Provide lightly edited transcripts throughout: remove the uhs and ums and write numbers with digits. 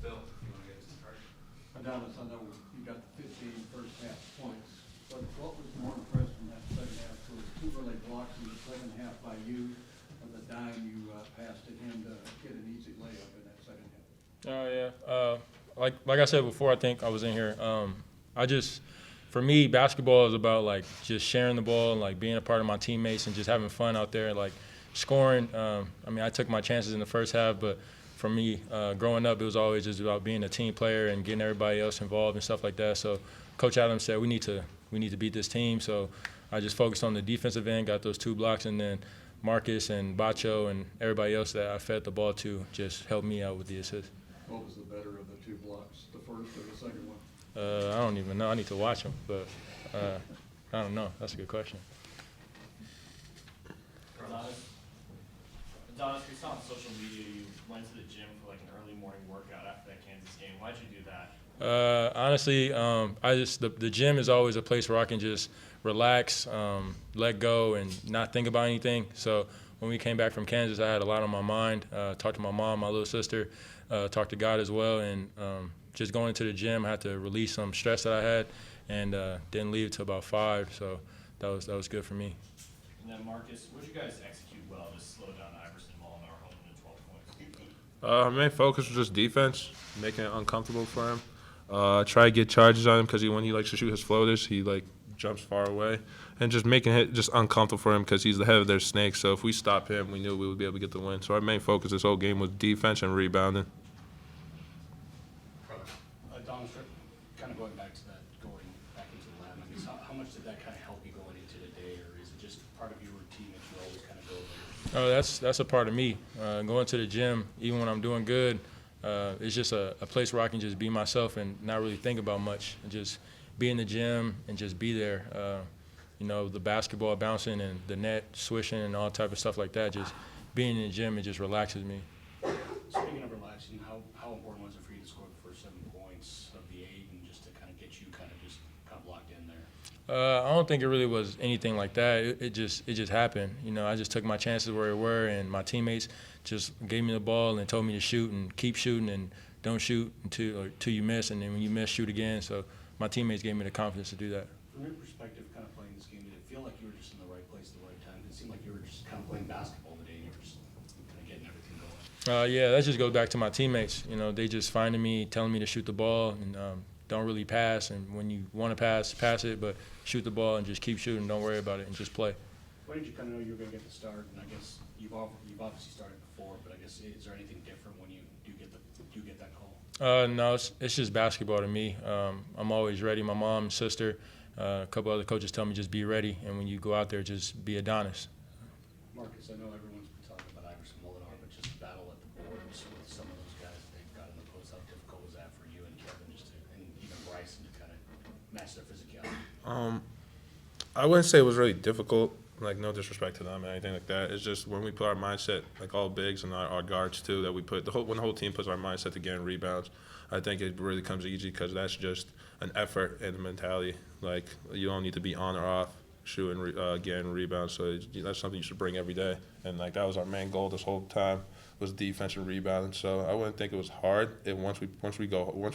Phil, you want to get us started? Adonis, I know you got the 15 first half points, but what was more impressive in that second half was two early blocks in the second half by you, and the dime you passed to him to get an easy layup in that second half. Oh yeah. Like I said before, I think I was in here. For me, basketball is about like just sharing the ball and like being a part of my teammates and just having fun out there, like scoring. I took my chances in the first half, but for me, growing up, it was always just about being a team player and getting everybody else involved and stuff like that. So Coach Adams said we need to beat this team. So I just focused on the defensive end, got those two blocks, and then Marcus and Bacho and everybody else that I fed the ball to just helped me out with the assist. What was the better of the two blocks, the first or the second one? I don't even know. I need to watch them, but I don't know. That's a good question. Adonis, we saw on social media you went to the gym for like an early morning workout after that Kansas game. Why'd you do that? Honestly, the gym is always a place where I can just relax, let go, and not think about anything. So when we came back from Kansas, I had a lot on my mind. Talked to my mom, my little sister, talked to God as well, and just going to the gym, I had to release some stress that I had, and didn't leave till about 5. So that was good for me. And then Marcus, what did you guys execute well to slow down Iverson Molinar holding to 12 points? Our main focus was just defense, making it uncomfortable for him. Try to get charges on him because when he likes to shoot his floaters, he like jumps far away, and just making it just uncomfortable for him because he's the head of their snake. So if we stop him, we knew we would be able to get the win. So our main focus this whole game was defense and rebounding. Adonis, kind of going back to that, going back into the lab, I guess, how much did that kind of help you going into the day, or is it just part of your routine that you always kind of go there? Oh, that's a part of me. Going to the gym, even when I'm doing good, it's just a place where I can just be myself and not really think about much. And just be in the gym and just be there. The basketball bouncing and the net swishing and all type of stuff like that. Just being in the gym, it just relaxes me. Speaking of relaxing, how important was it for you to score the first 7 points of the 8 and just to kind of get you kind of locked in there? I don't think it really was anything like that. It just happened. I just took my chances where they were, and my teammates just gave me the ball and told me to shoot and keep shooting and don't shoot until you miss, and then when you miss, shoot again. So my teammates gave me the confidence to do that. From your perspective, kind of playing this game, did it feel like you were just in the right place at the right time? Did it seem like you were just kind of playing basketball today and you were just kind of getting everything going? Yeah, that just goes back to my teammates. They just finding me, telling me to shoot the ball, and don't really pass. And when you want to pass it, but shoot the ball and just keep shooting. Don't worry about it and just play. When did you kind of know you were going to get the start? And I guess you've obviously started before, but I guess is there anything different when you do get that call? No, it's just basketball to me. I'm always ready. My mom and sister, a couple other coaches tell me just be ready, and when you go out there, just be Adonis. Marcus, I know everyone's been talking about Iverson Molinar, but just the battle at the boards with some of those guys that they've got in the post, how difficult was that for you and Kevin and even Bryson to kind of match their physicality? I wouldn't say it was really difficult, like no disrespect to them or anything like that. It's just when we put our mindset, like all bigs and our guards too, that we put when the whole team puts our mindset to getting rebounds, I think it really comes easy because that's just an effort and a mentality. Like you don't need to be on or off shooting, getting rebounds. So that's something you should bring every day. And like that was our main goal this whole time was defense and rebounding. So I wouldn't think it was hard. Once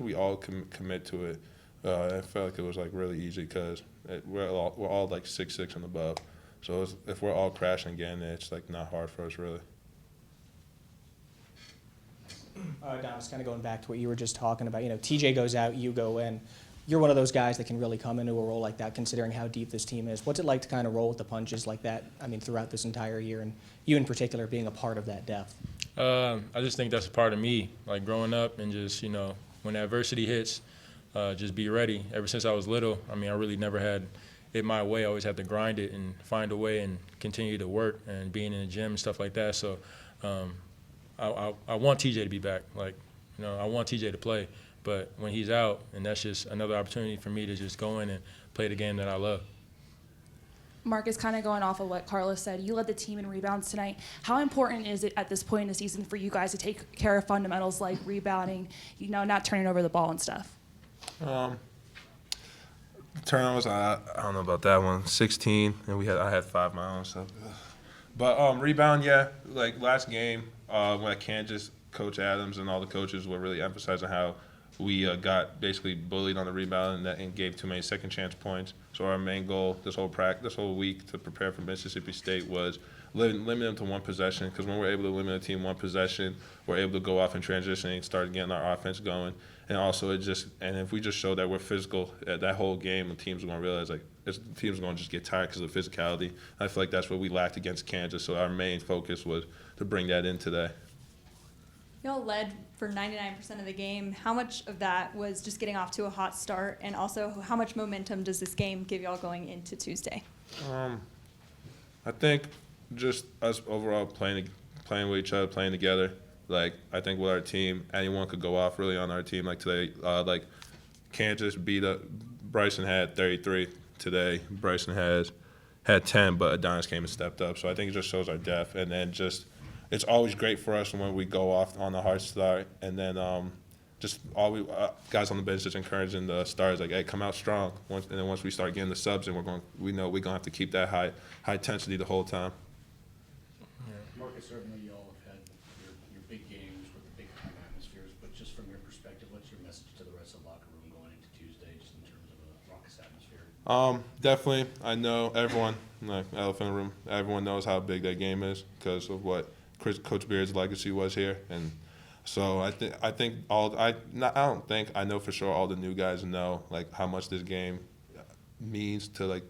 we all commit to it, I felt like it was like really easy because we're all like 6'6" and above. So if we're all crashing again, it's like not hard for us really. Adonis, kind of going back to what you were just talking about, TJ goes out, you go in. You're one of those guys that can really come into a role like that, considering how deep this team is. What's it like to kind of roll with the punches like that, throughout this entire year, and you in particular being a part of that depth? I just think that's a part of me, like growing up and just, when adversity hits, just be ready. Ever since I was little, I really never had it my way. I always had to grind it and find a way and continue to work and being in the gym and stuff like that. So I want TJ to be back. I want TJ to play. But when he's out, and that's just another opportunity for me to just go in and play the game that I love. Marcus, kind of going off of what Carlos said, you led the team in rebounds tonight. How important is it at this point in the season for you guys to take care of fundamentals like rebounding, not turning over the ball and stuff? Turnovers, I don't know about that one. 16, and I had 5 my own. So. But rebound, yeah. Like last game when Kansas, Coach Adams and all the coaches were really emphasizing how we got basically bullied on the rebound and gave too many second chance points. So our main goal this whole week to prepare for Mississippi State was limit them to one possession, because when we're able to limit a team one possession, we're able to go off in transition and start getting our offense going. And also if we just show that we're physical that whole game, the teams are going to realize the teams are going to just get tired because of the physicality. I feel like that's what we lacked against Kansas. So our main focus was to bring that in today. Y'all led for 99% of the game. How much of that was just getting off to a hot start, and also how much momentum does this game give y'all going into Tuesday? I think just us overall playing with each other, playing together. Like, I think with our team, anyone could go off really on our team. Like today, like Kansas beat up. Bryson had 33 today. Bryson had 10, but Adonis came and stepped up. So I think it just shows our depth, and then just. It's always great for us when we go off on a hard start, and then just all we guys on the bench just encouraging the stars like, hey, come out strong. And then once we start getting the subs, and we know we're gonna have to keep that high intensity the whole time. Marcus, certainly you all have had your big games with the big time atmospheres, but just from your perspective, what's your message to the rest of the locker room going into Tuesday, just in terms of a raucous atmosphere? Definitely, I know everyone, like elephant in the room, everyone knows how big that game is because of what Coach Beard's legacy was here, and so I know for sure all the new guys know like how much this game means to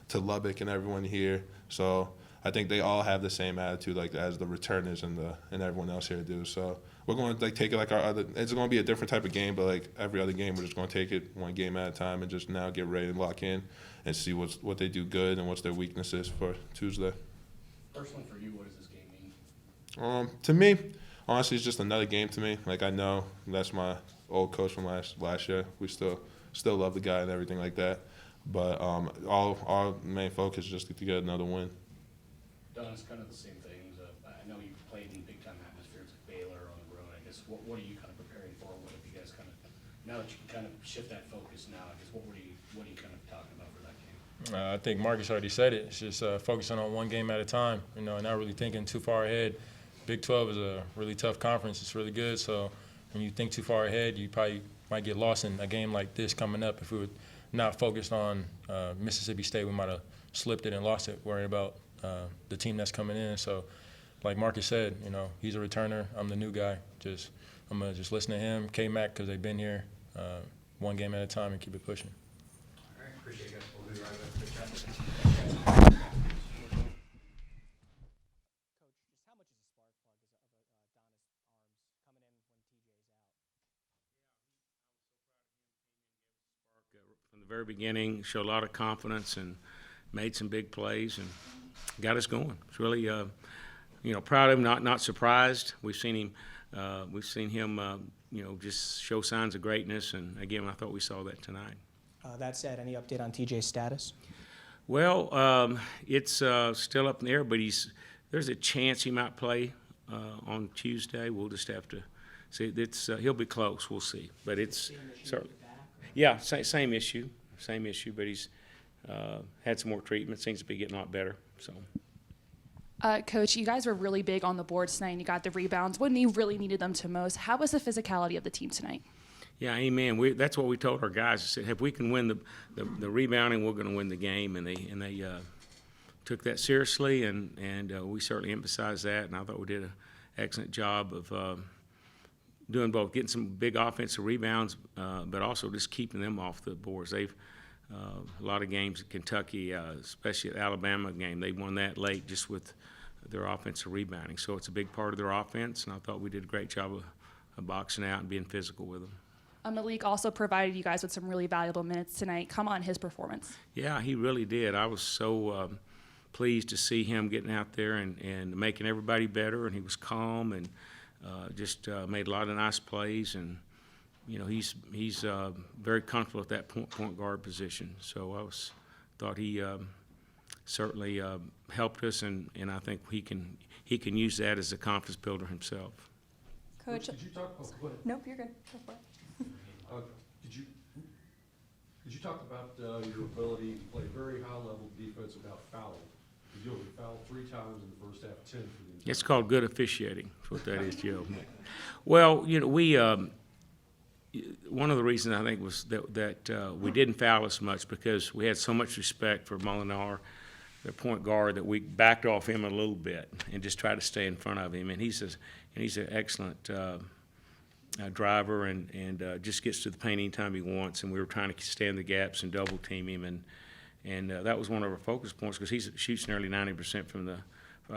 to Lubbock and everyone here. So I think they all have the same attitude like as the returners and everyone else here do. So we're going to take it like our other. It's going to be a different type of game, but like every other game, we're just going to take it one game at a time and just now get ready and lock in and see what they do good and what's their weaknesses for Tuesday. Personally, for you, what does this game mean? To me, honestly, it's just another game to me. Like, I know that's my old coach from last year. We still love the guy and everything like that. But all our main focus is just to get another win. Don, it's kind of the same things. I know you played in big time atmospheres like Baylor on the road. I guess what are you kind of preparing for? What have you guys kind of, now that you can kind of shift that focus now, I guess what are you kind of talking about for that game? I think Marcus already said it. It's just focusing on one game at a time, and not really thinking too far ahead. Big 12 is a really tough conference. It's really good. So when you think too far ahead, you probably might get lost in a game like this coming up. If we were not focused on Mississippi State, we might have slipped it and lost it, worrying about the team that's coming in. So like Marcus said, he's a returner. I'm the new guy. I'm going to just listen to him, K-Mac, because they've been here one game at a time and keep it pushing. All right, appreciate it, guys. We'll be right back. Good chat. From the very beginning, showed a lot of confidence and made some big plays and got us going. It's really, proud of him. Not surprised. We've seen him, just show signs of greatness. And again, I thought we saw that tonight. That said, any update on TJ's status? Well, it's still up in the air, but there's a chance he might play on Tuesday. We'll just have to see. He'll be close. We'll see. But it's certainly. Yeah, same issue, but he's had some more treatment. Seems to be getting a lot better. So, Coach, you guys were really big on the boards tonight, and you got the rebounds when you really needed them to most. How was the physicality of the team tonight? Yeah, amen. That's what we told our guys. I said, if we can win the rebounding, we're going to win the game, and they took that seriously, and we certainly emphasized that. And I thought we did an excellent job of doing both, getting some big offensive rebounds, but also just keeping them off the boards. They've a lot of games at Kentucky, especially the Alabama game, they won that late just with their offensive rebounding. So it's a big part of their offense, and I thought we did a great job of boxing out and being physical with them. Malik also provided you guys with some really valuable minutes tonight. Come on, his performance. Yeah, he really did. I was so pleased to see him getting out there and making everybody better, and he was calm and just made a lot of nice plays, and he's very comfortable at that point guard position. So I thought he certainly helped us, and I think he can use that as a confidence builder himself. Coach, Did you talk? Oh, go ahead. nope, you're good. Go for it. Did you talk about your ability to play very high level defense without fouling? You only fouled 3 times in the first half, 10 for the entire. It's called good officiating. That's what that is, Joe. Well, you know, we one of the reasons I think was that we didn't foul as much because we had so much respect for Molinar, the point guard, that we backed off him a little bit and just tried to stay in front of him. And he's an excellent driver and just gets to the paint anytime he wants. And we were trying to stand the gaps and double team him, and that was one of our focus points because he shoots nearly 90% from the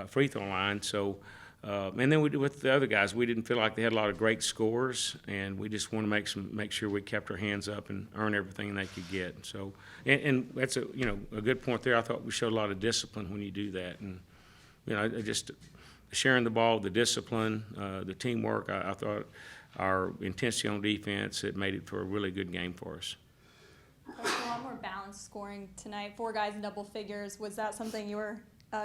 free throw line. So. And then with the other guys, we didn't feel like they had a lot of great scores, and we just want to make sure we kept our hands up and earn everything they could get. So, and that's a good point there. I thought we showed a lot of discipline when you do that, and just sharing the ball, the discipline, the teamwork. I thought our intensity on defense, it made it for a really good game for us. A lot more balanced scoring tonight. 4 guys in double figures. Was that something you were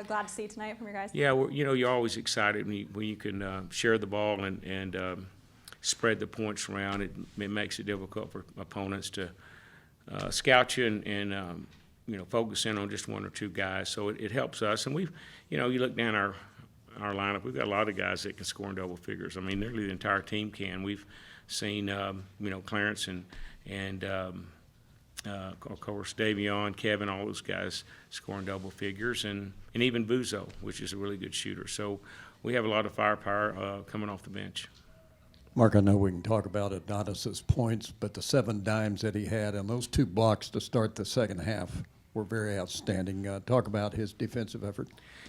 glad to see tonight from your guys? Yeah, well, you're always excited when you can share the ball and spread the points around. It makes it difficult for opponents to scout you and focus in on just 1 or 2 guys. So it helps us. And you look down our lineup, we've got a lot of guys that can score in double figures. I mean, nearly the entire team can. We've seen Clarence and of course, Davion, Kevin, all those guys scoring double figures, and even Buzo, which is a really good shooter. So we have a lot of firepower coming off the bench. Mark, I know we can talk about Adonis's points, but the 7 dimes that he had and those 2 blocks to start the second half were very outstanding. Talk about his defensive effort.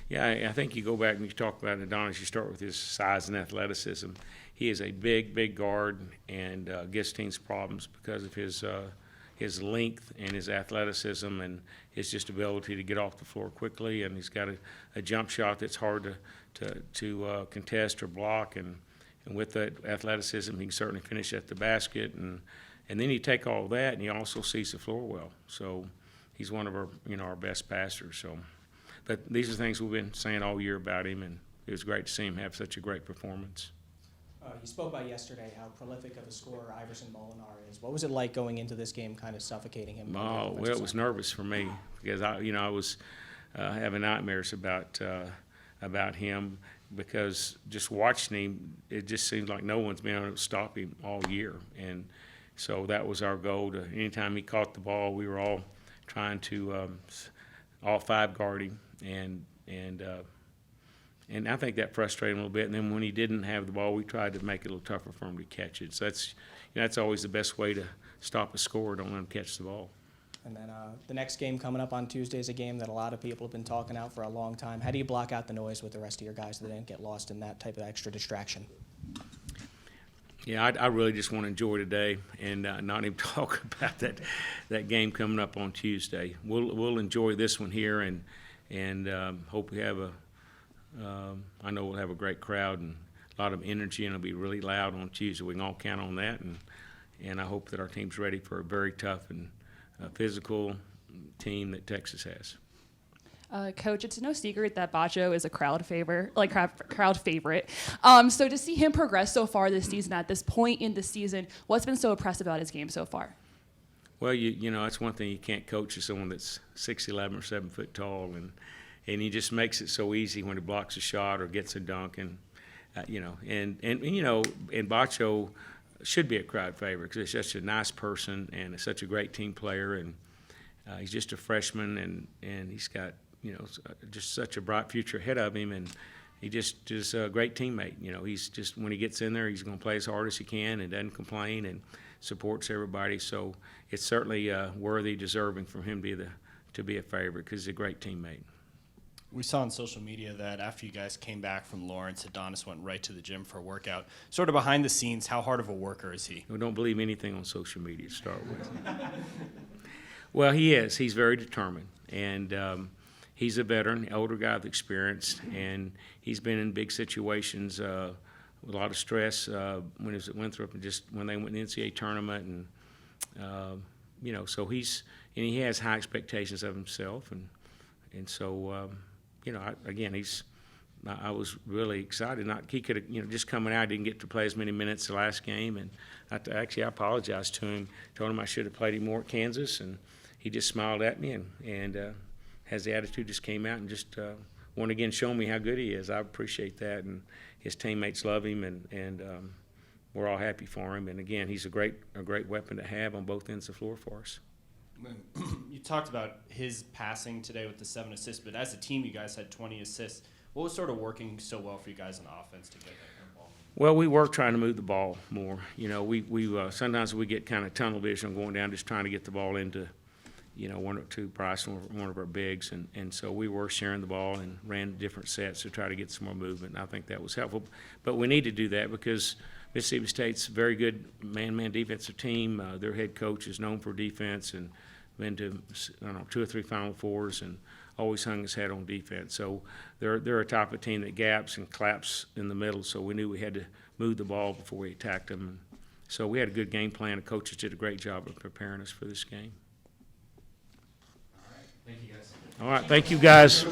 Yeah, I think you go back and you talk about Adonis, you start with his size and athleticism. He is a big guard and gives teams problems because of his length and his athleticism and his just ability to get off the floor quickly, and he's got a jump shot that's hard to contest or block, and with that athleticism, he can certainly finish at the basket, and then you take all of that, and he also sees the floor well. So he's one of our best passers. So, but these are things we've been saying all year about him, and it was great to see him have such a great performance. You spoke about yesterday how prolific of a scorer Iverson Molinar is. What was it like going into this game, kind of suffocating him? Oh, well, it was nervous for me because I was having nightmares about him because just watching him, it just seems like no one's been able to stop him all year, and so that was our goal. Anytime he caught the ball, we were all trying to all 5 guard him, and I think that frustrated him a little bit. And then when he didn't have the ball, we tried to make it a little tougher for him to catch it. So that's always the best way to stop a scorer, don't let him catch the ball. And then the next game coming up on Tuesday is a game that a lot of people have been talking out for a long time. How do you block out the noise with the rest of your guys so they don't get lost in that type of extra distraction? Yeah, I really just want to enjoy today and not even talk about that game coming up on Tuesday. We'll enjoy this one here and hope we have I know we'll have a great crowd and a lot of energy, and it'll be really loud on Tuesday. We can all count on that, and I hope that our team's ready for a very tough and physical team that Texas has. Coach, it's no secret that Bacho is a crowd favorite. So to see him progress so far this season, at this point in the season, what's been so impressive about his game so far? Well, that's one thing you can't coach is someone that's 6'11" or 7 foot tall, and he just makes it so easy when he blocks a shot or gets a dunk, and Bacho should be a crowd favorite because he's such a nice person and such a great team player, and he's just a freshman, and he's got just such a bright future ahead of him, and he just is a great teammate. He's just, when he gets in there, he's going to play as hard as he can and doesn't complain and supports everybody. So it's certainly worthy, deserving for him to be a favorite because he's a great teammate. We saw on social media that after you guys came back from Lawrence, Adonis went right to the gym for a workout. Sort of behind the scenes, how hard of a worker is he? Well, don't believe anything on social media to start with. Well, he is. He's very determined, and he's a veteran, elder guy with experience, and he's been in big situations with a lot of stress when he was at Winthrop and just when they went to the NCAA tournament, and so he has high expectations of himself, and so. I was really excited. He could have, just coming out, didn't get to play as many minutes the last game, and I apologized to him, told him I should have played him more at Kansas, and he just smiled at me, and has the attitude, just came out and just want to again show me how good he is. I appreciate that, and his teammates love him, and we're all happy for him. And again, he's a great weapon to have on both ends of the floor for us. You talked about his passing today with the 7 assists, but as a team, you guys had 20 assists. What was sort of working so well for you guys on offense to get that kind of ball? Well, we work trying to move the ball more. You know, we sometimes we get kind of tunnel vision going down, just trying to get the ball into, you know, one or two Bryce, one of our bigs, and so we were sharing the ball and ran different sets to try to get some more movement. And I think that was helpful, but we need to do that because Mississippi State's a very good man-man defensive team. Their head coach is known for defense and been to 2 or 3 Final Fours and always hung his head on defense. So they're a type of team that gaps and claps in the middle. So we knew we had to move the ball before we attacked them. And so we had a good game plan. The coaches did a great job of preparing us for this game. All right. Thank you, guys. All right, thank you, guys.